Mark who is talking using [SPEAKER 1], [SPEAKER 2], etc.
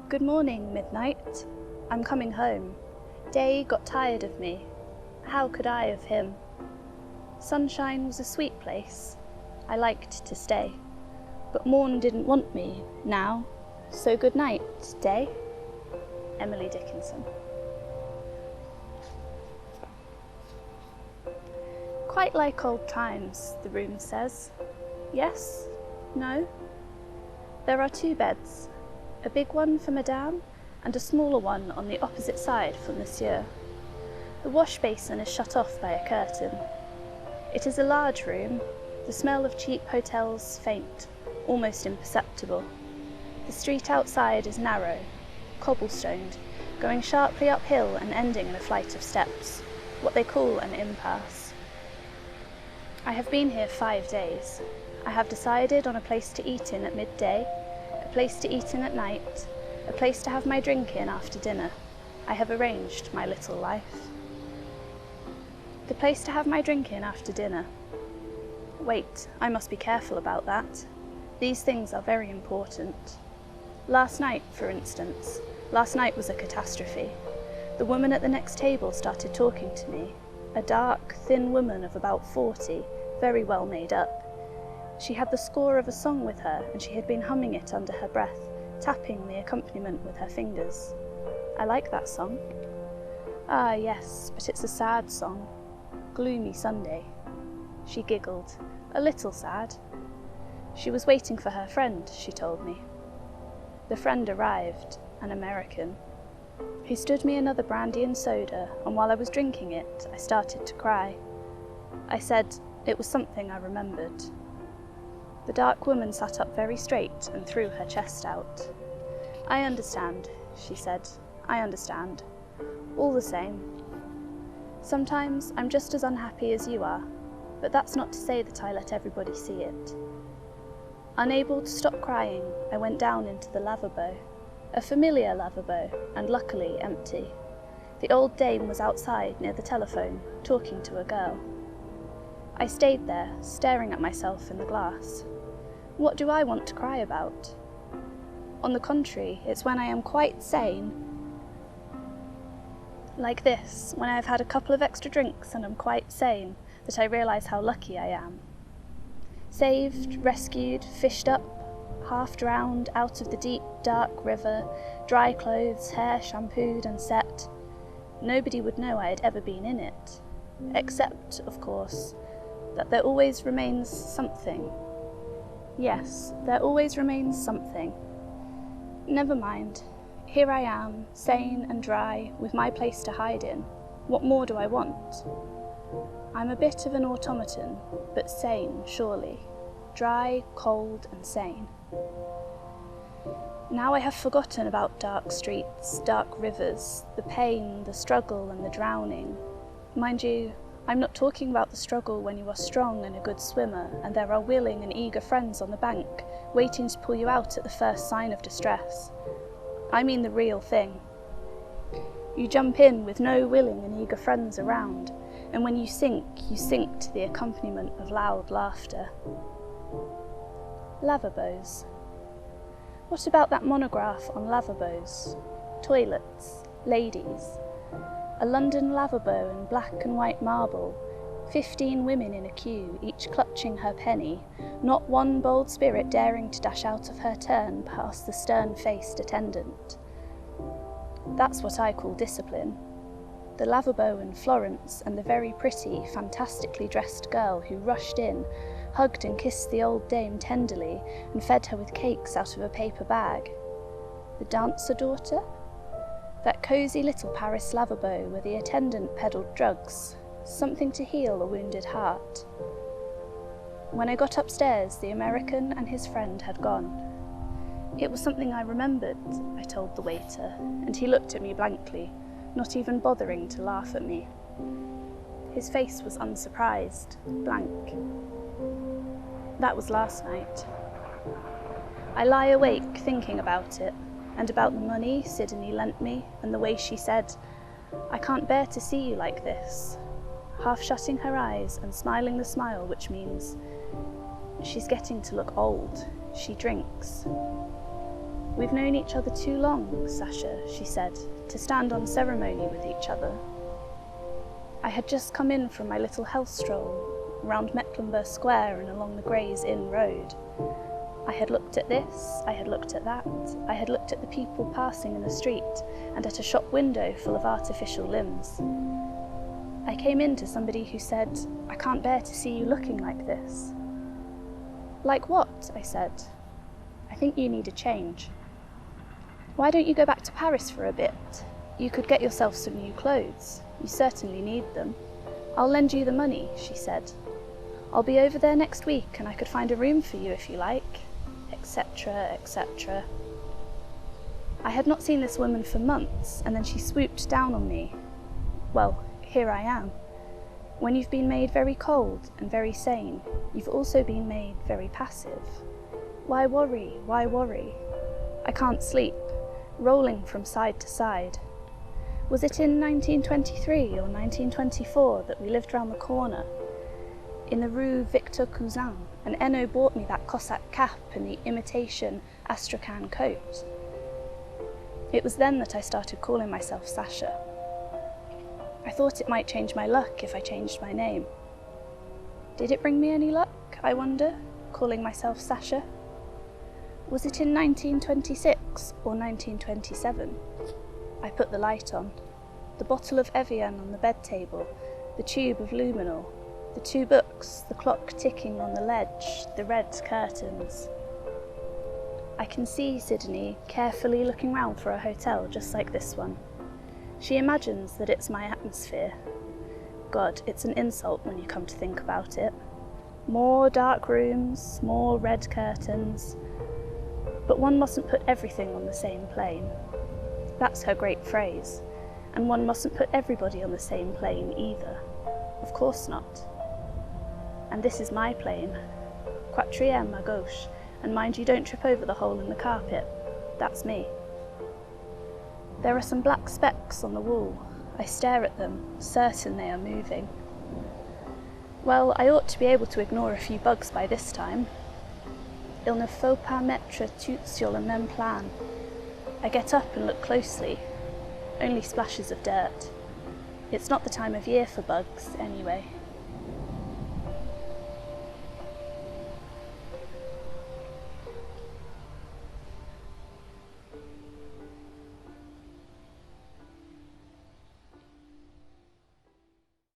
[SPEAKER 1] Good morning, midnight. I'm coming home. Day got tired of me. How could I of him? Sunshine was a sweet place. I liked to stay. But morn didn't want me now. So good night, day. Emily Dickinson. Quite like old times, the room says. Yes? No? There are 2 beds. A big one for Madame, and a smaller one on the opposite side for Monsieur. The wash basin is shut off by a curtain. It is a large room, the smell of cheap hotels faint, almost imperceptible. The street outside is narrow, cobblestoned, going sharply uphill and ending in a flight of steps, what they call an impasse. I have been here 5 days. I have decided on a place to eat in at midday, a place to eat in at night, a place to have my drink in after dinner. I have arranged my little life. The place to have my drink in after dinner. Wait, I must be careful about that. These things are very important. Last night, for instance, last night was a catastrophe. The woman at the next table started talking to me, a dark, thin woman of about 40, very well made up. She had the score of a song with her, and she had been humming it under her breath, tapping the accompaniment with her fingers. I like that song. Ah, yes, but it's a sad song. Gloomy Sunday. She giggled, a little sad. She was waiting for her friend, she told me. The friend arrived, an American. He stood me another brandy and soda, and while I was drinking it, I started to cry. I said it was something I remembered. The dark woman sat up very straight and threw her chest out. I understand, she said. I understand. All the same. Sometimes I'm just as unhappy as you are, but that's not to say that I let everybody see it. Unable to stop crying, I went down into the lavabo, a familiar lavabo, and luckily empty. The old dame was outside near the telephone, talking to a girl. I stayed there, staring at myself in the glass. What do I want to cry about? On the contrary, it's when I am quite sane, like this, when I have had a couple of extra drinks and am quite sane, that I realise how lucky I am. Saved, rescued, fished up, half drowned out of the deep, dark river, dry clothes, hair shampooed and set. Nobody would know I had ever been in it, except, of course, that there always remains something. Yes, there always remains something. Never mind. Here I am, sane and dry, with my place to hide in. What more do I want? I'm a bit of an automaton, but sane, surely. Dry, cold, and sane. Now I have forgotten about dark streets, dark rivers, the pain, the struggle, and the drowning. Mind you, I'm not talking about the struggle when you are strong and a good swimmer, and there are willing and eager friends on the bank, waiting to pull you out at the first sign of distress. I mean the real thing. You jump in with no willing and eager friends around, and when you sink to the accompaniment of loud laughter. Lavabos. What about that monograph on lavabos? Toilets, ladies. A London lavabo in black and white marble, 15 women in a queue, each clutching her penny, not one bold spirit daring to dash out of her turn past the stern-faced attendant. That's what I call discipline. The lavabo in Florence and the very pretty, fantastically dressed girl who rushed in, hugged and kissed the old dame tenderly and fed her with cakes out of a paper bag. The dancer daughter? That cosy little Paris lavabo where the attendant peddled drugs, something to heal a wounded heart. When I got upstairs, the American and his friend had gone. It was something I remembered, I told the waiter, and he looked at me blankly, not even bothering to laugh at me. His face was unsurprised, blank. That was last night. I lie awake thinking about it, and about the money Sidonie lent me, and the way she said, "I can't bear to see you like this," half shutting her eyes and smiling the smile which means, "She's getting to look old, she drinks." We've known each other too long, Sasha, she said, to stand on ceremony with each other. I had just come in from my little health stroll round Mecklenburgh Square and along the Gray's Inn Road. I had looked at this, I had looked at that, I had looked at the people passing in the street and at a shop window full of artificial limbs. I came in to somebody who said, "I can't bear to see you looking like this." "Like what?" I said. "I think you need a change." "Why don't you go back to Paris for a bit? You could get yourself some new clothes. You certainly need them. I'll lend you the money," she said. "I'll be over there next week and I could find a room for you if you like," etc., etc. I had not seen this woman for months, and then she swooped down on me. Well, here I am. When you've been made very cold and very sane, you've also been made very passive. Why worry? Why worry? I can't sleep, rolling from side to side. Was it in 1923 or 1924 that we lived round the corner? In the Rue Victor Cousin, and Enno bought me that Cossack cap and the imitation Astrakhan coat. It was then that I started calling myself Sasha. I thought it might change my luck if I changed my name. Did it bring me any luck, I wonder, calling myself Sasha? Was it in 1926 or 1927? I put the light on, the bottle of Evian on the bed table, the tube of luminol, the 2 books, the clock ticking on the ledge, the red curtains. I can see Sydney carefully looking round for a hotel just like this one. She imagines that it's my atmosphere. God, it's an insult when you come to think about it. More dark rooms, more red curtains. But one mustn't put everything on the same plane. That's her great phrase. And one mustn't put everybody on the same plane either. Of course not. And this is my plane. Quatrième à gauche. And mind you don't trip over the hole in the carpet. That's me. There are some black specks on the wall. I stare at them, certain they are moving. Well, I ought to be able to ignore a few bugs by this time. Il ne faut pas mettre tout sur le même plan. I get up and look closely. Only splashes of dirt. It's not the time of year for bugs, anyway.